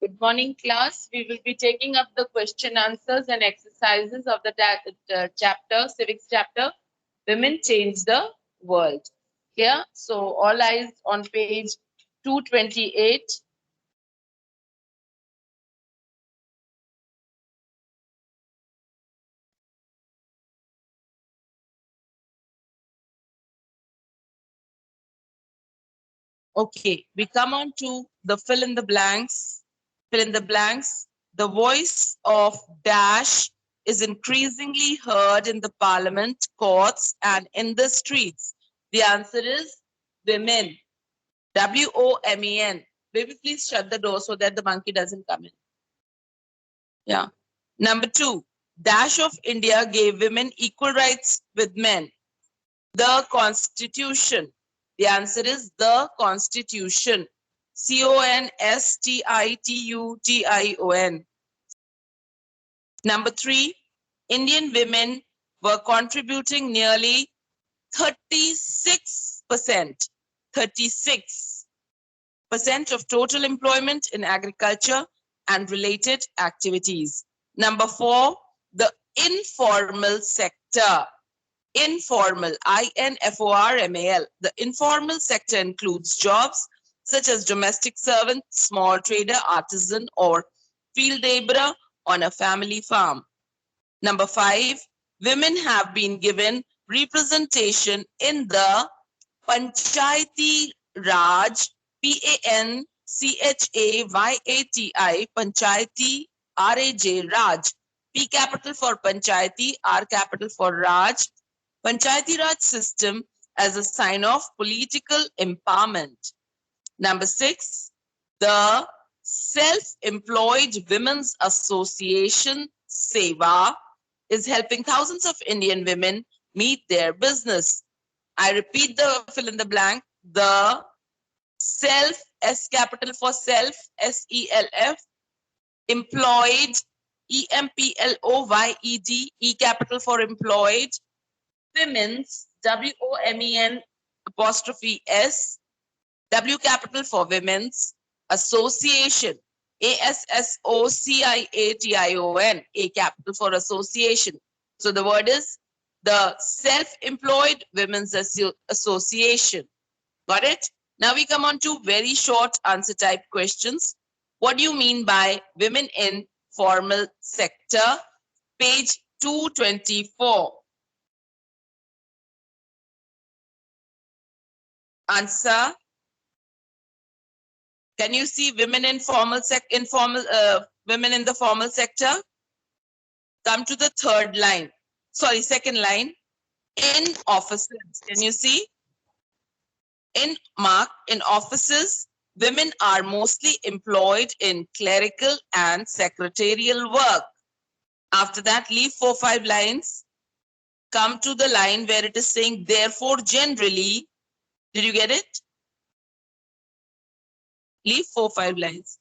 Good morning, class. We will be taking up the question answers and exercises of the chapter, civics chapter, Women Change the World. Here, so all eyes on page 228. Okay, we come on to the fill in the blanks. Fill in the blanks. The voice of dash is increasingly heard in the parliament, courts, and in the streets. The answer is women. WOMEN. Baby, please shut the door so that the monkey doesn't come in. Yeah. Number 2, Dash of India gave women equal rights with men. The Constitution. The answer is the Constitution. Constitution. Number 3, Indian women were contributing nearly 36%. 36% of total employment in agriculture and related activities. Number 4, the informal sector. Informal, INFORMAL. The informal sector includes jobs such as domestic servant, small trader, artisan, or field laborer on a family farm. Number 5, women have been given representation in the Panchayati Raj, PANCHAYATI, Panchayati, RAJ, Raj. P capital for Panchayati, R capital for Raj. Panchayati Raj system as a sign of political empowerment. Number 6, the Self-Employed Women's Association, SEWA, is helping thousands of Indian women meet their business. I repeat the fill in the blank. The self, S capital for self, SELF, employed, EMPLOYED, E capital for employed, women's, WOMEN apostrophe S, W capital for women's, association, ASSOCIATION, A capital for association. So the word is the Self-Employed Women's Association. Got it? Now we come on to very short answer type questions. What do you mean by women in formal sector? Page 224. Answer. Can you see women in women in the formal sector? Come to the third line. Sorry, second line. In offices. Can you see? In offices, women are mostly employed in clerical and secretarial work. After that, leave 4-5 lines. Come to the line where it is saying, therefore, generally. Did you get it? Leave 4-5 lines.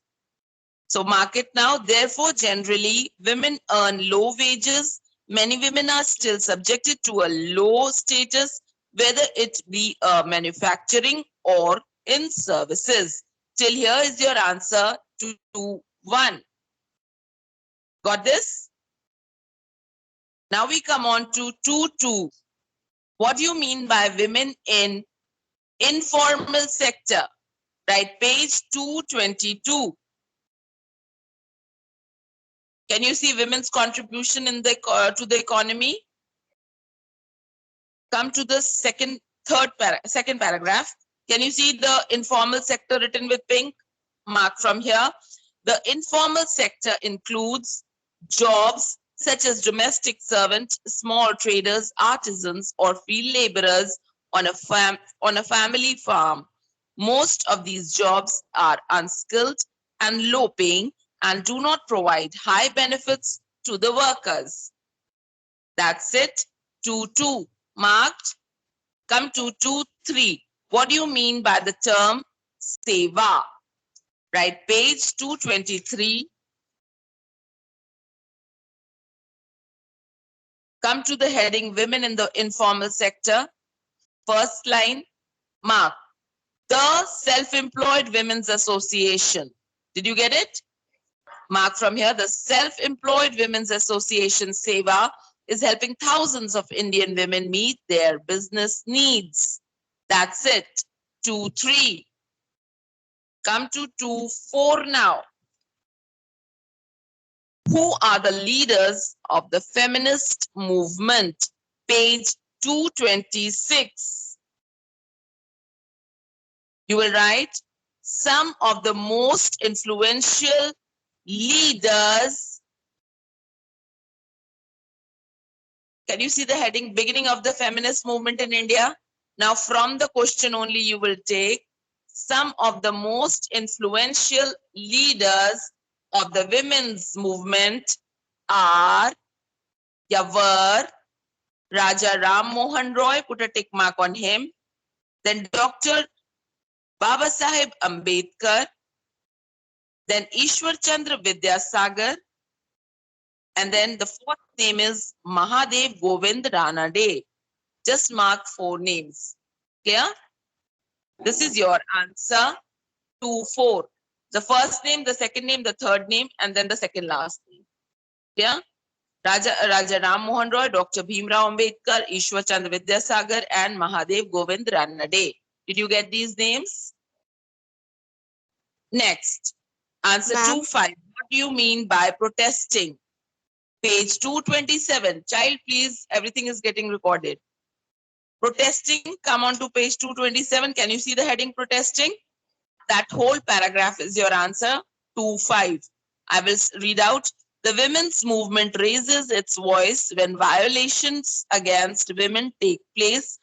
So mark it now. Therefore, generally, women earn low wages. Many women are still subjected to a low status, whether it be manufacturing or in services. Till here is your answer to 1. Got this? Now we come on to 2-2. What do you mean by women in informal sector? Right, page 222. Can you see women's contribution in the to the economy? Come to the second paragraph. Can you see the informal sector written with pink? Mark from here. The informal sector includes jobs such as domestic servant, small traders, artisans, or field laborers on a family farm. Most of these jobs are unskilled and low paying and do not provide high benefits to the workers. That's it. 2-2 marked. Come to 2-3. What do you mean by the term seva? Right, page 223. Come to the heading women in the informal sector. First line, mark. The Self-Employed Women's Association. Did you get it? Mark from here, the Self-Employed Women's Association SEWA is helping thousands of Indian women meet their business needs. That's it. 2, 3. Come to 2, 4 now. Who are the leaders of the feminist movement? Page 226. You will write some of the most influential leaders. Can you see the heading, beginning of the feminist movement in India? Now from the question only you will take some of the most influential leaders of the women's movement are Yavar, Raja Ram Mohan Roy, put a tick mark on him. Then Dr. Babasaheb Ambedkar. Then Ishwar Chandra Vidyasagar. And then the fourth name is Mahadev Govind Ranade. Just mark 4 names. Clear? This is your answer. 2, 4. The first name, the second name, the third name, and then the second last name. Clear? Raja Ram Mohan Roy, Dr. Bhimrao Ambedkar, Ishwar Chandra Vidyasagar, and Mahadev Govind Ranade. Did you get these names? Next, answer 2, 5. What do you mean by protesting? Page 227. Child, please, everything is getting recorded. Protesting, come on to page 227. Can you see the heading protesting? That whole paragraph is your answer. 2, 5. I will read out. The women's movement raises its voice when violations against women take place,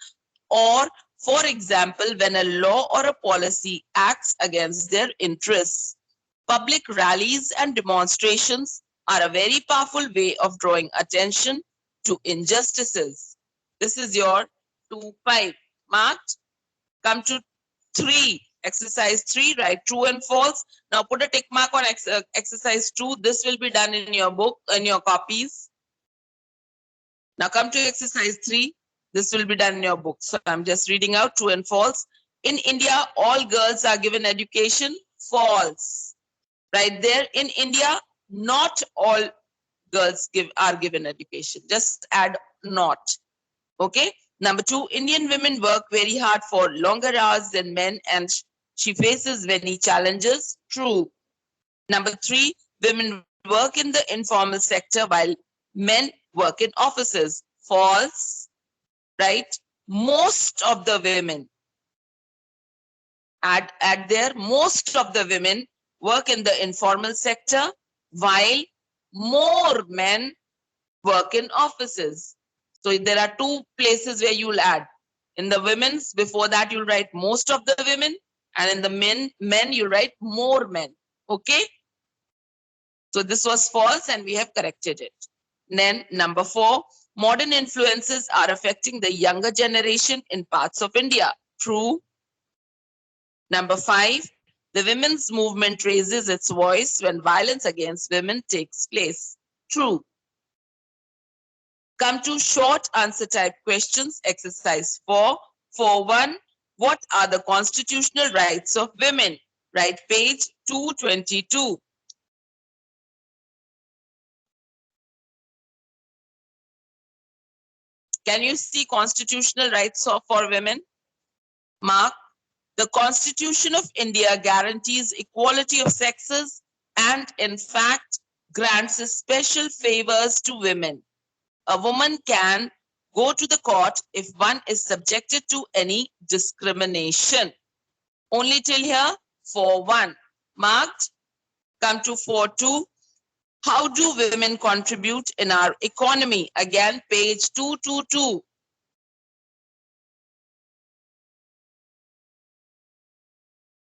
or, for example, when a law or a policy acts against their interests. Public rallies and demonstrations are a very powerful way of drawing attention to injustices. This is your 2, 5. Marked. Come to 3. Exercise 3, write true and false. Now put a tick mark on exercise 2. This will be done in your book, in your copies. Now come to exercise 3. This will be done in your book. So I'm just reading out true and false. In India, all girls are given education. False. Right there, in India, not all girls are given education. Just add not. Okay. Number 2, Indian women work very hard for longer hours than men and she faces many challenges. True. Number 3, women work in the informal sector while men work in offices. False. Right? Most of the women, add there, most of the women work in the informal sector while more men work in offices. So there are 2 places where you'll add. In the women's, before that you'll write most of the women, and in the men you write more men. Okay. So this was false and we have corrected it. Then number 4, modern influences are affecting the younger generation in parts of India. True. Number 5, the women's movement raises its voice when violence against women takes place. True. Come to short answer type questions. Exercise 4, 4.1. What are the constitutional rights of women? Write page 222. Can you see constitutional rights for women? Mark. The Constitution of India guarantees equality of sexes and, in fact, grants special favors to women. A woman can go to the court if one is subjected to any discrimination. Only till here, 4.1. Marked. Come to 4.2. How do women contribute in our economy? Again, page 222.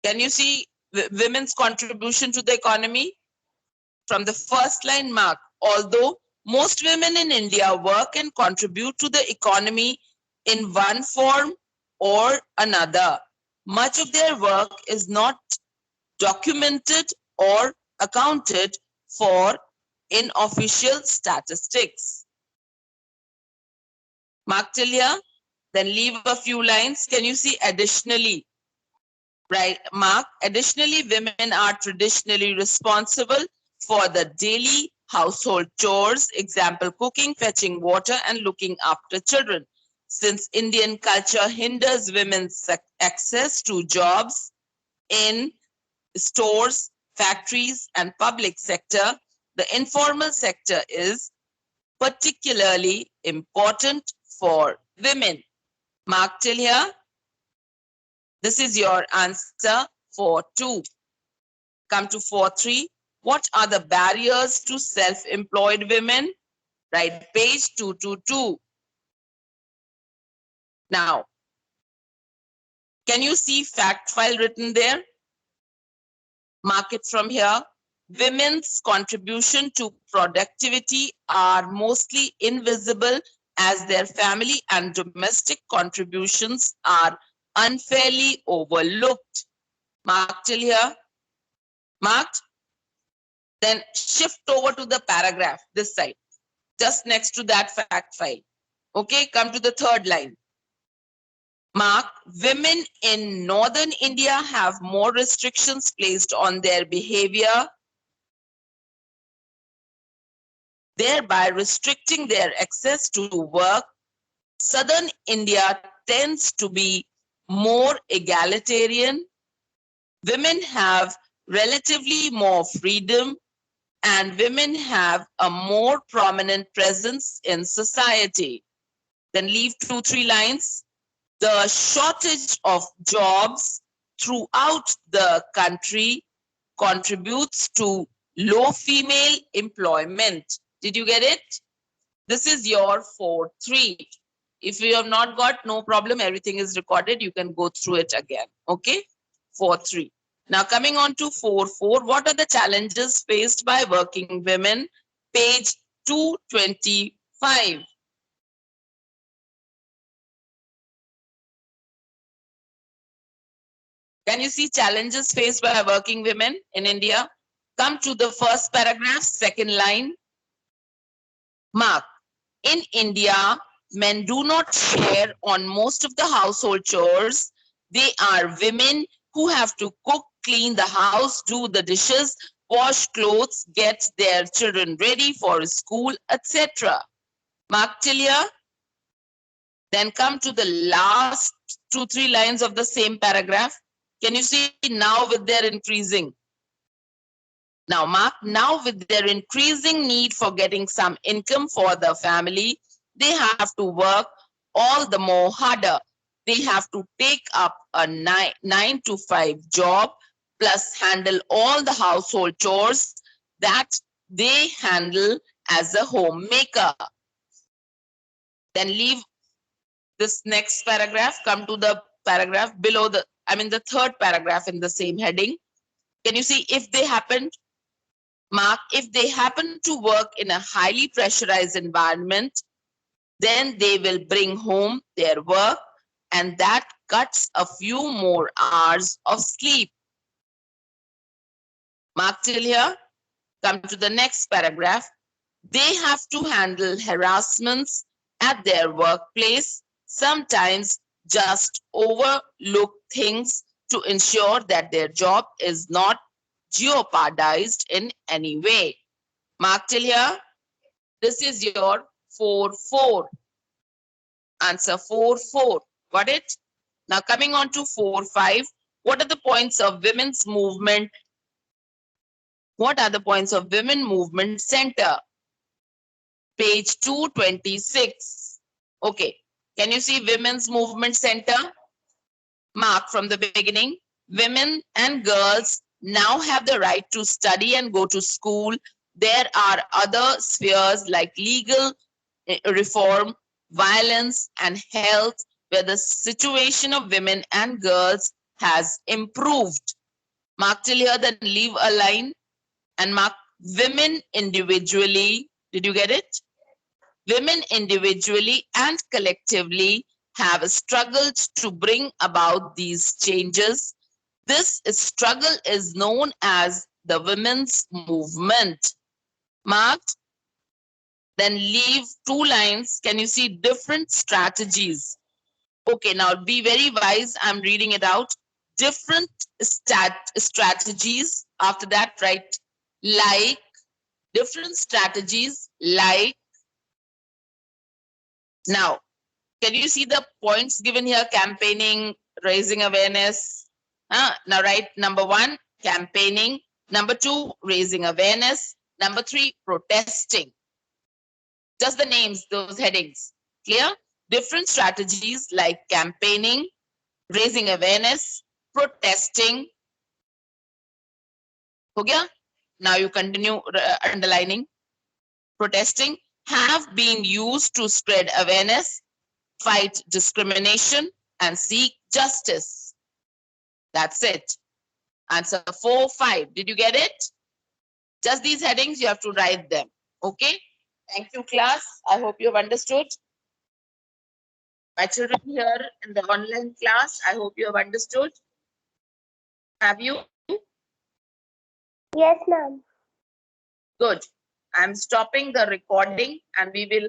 Can you see women's contribution to the economy? From the first line, mark. Although most women in India work and contribute to the economy in one form or another, much of their work is not documented or accounted for in official statistics. Mark till here, then leave a few lines. Can you see additionally? Right, Mark. Additionally, women are traditionally responsible for the daily household chores, example, cooking, fetching water, and looking after children. Since Indian culture hinders women's access to jobs in stores, factories, and public sector, the informal sector is particularly important for women. Mark till here. This is your answer for 2. Come to 4.3. What are the barriers to self-employed women? Right, page 222. Now, can you see fact file written there? Mark it from here. Women's contribution to productivity are mostly invisible as their family and domestic contributions are unfairly overlooked. Mark till here. Marked? Then shift over to the paragraph, this side, just next to that fact file. Okay, come to the 3rd line. Mark, women in northern India have more restrictions placed on their behavior, thereby restricting their access to work. Southern India tends to be more egalitarian. Women have relatively more freedom, and women have a more prominent presence in society. Then leave 2-3 lines. The shortage of jobs throughout the country contributes to low female employment. Did you get it? This is your 4.3. If you have not got, no problem. Everything is recorded. You can go through it again. Okay? 4.3. Now coming on to 4.4. What are the challenges faced by working women? Page 225. Can you see challenges faced by working women in India? Come to the first paragraph, 2nd line. Mark, in India, men do not share on most of the household chores. They are women who have to cook, clean the house, do the dishes, wash clothes, get their children ready for school, etc. Mark till here. Then come to the last 2-3 lines of the same paragraph. Can you see now with their increasing? Now, Mark, now with their increasing need for getting some income for the family, they have to work all the more harder. They have to take up a 9 to 5 job plus handle all the household chores that they handle as a homemaker. Then leave this next paragraph, come to the paragraph below the 3rd paragraph in the same heading. Can you see if they happened? Mark, if they happen to work in a highly pressurized environment, then they will bring home their work, and that cuts a few more hours of sleep. Mark till here. Come to the next paragraph. They have to handle harassments at their workplace, sometimes just overlook things to ensure that their job is not jeopardized in any way. Mark till here. This is your 4.4. Answer 4.4. Got it? Now coming on to 4.5. What are the points of women's movement? What are the points of women movement center? Page 226. Okay. Can you see women's movement center? Mark from the beginning. Women and girls now have the right to study and go to school. There are other spheres like legal reform, violence, and health where the situation of women and girls has improved. Mark till here, then leave a line and mark women individually. Did you get it? Women individually and collectively have struggled to bring about these changes. This struggle is known as the women's movement. Marked. Then leave 2 lines. Can you see different strategies? Okay, now be very wise. I'm reading it out. Different strategies. After that, write like, different strategies like, now, can you see the points given here? Campaigning, raising awareness. Now write number 1, campaigning. Number 2, raising awareness. Number 3, protesting. Just the names, those headings. Clear? Different strategies like campaigning, raising awareness, protesting. हो गया? Now you continue underlining. Protesting have been used to spread awareness, fight discrimination, and seek justice. That's it. Answer 4, 5. Did you get it? Just these headings, you have to write them. Okay? Thank you, class. I hope you have understood. My children here in the online class, I hope you have understood. Have you? Yes, ma'am. Good. I'm stopping the recording and we will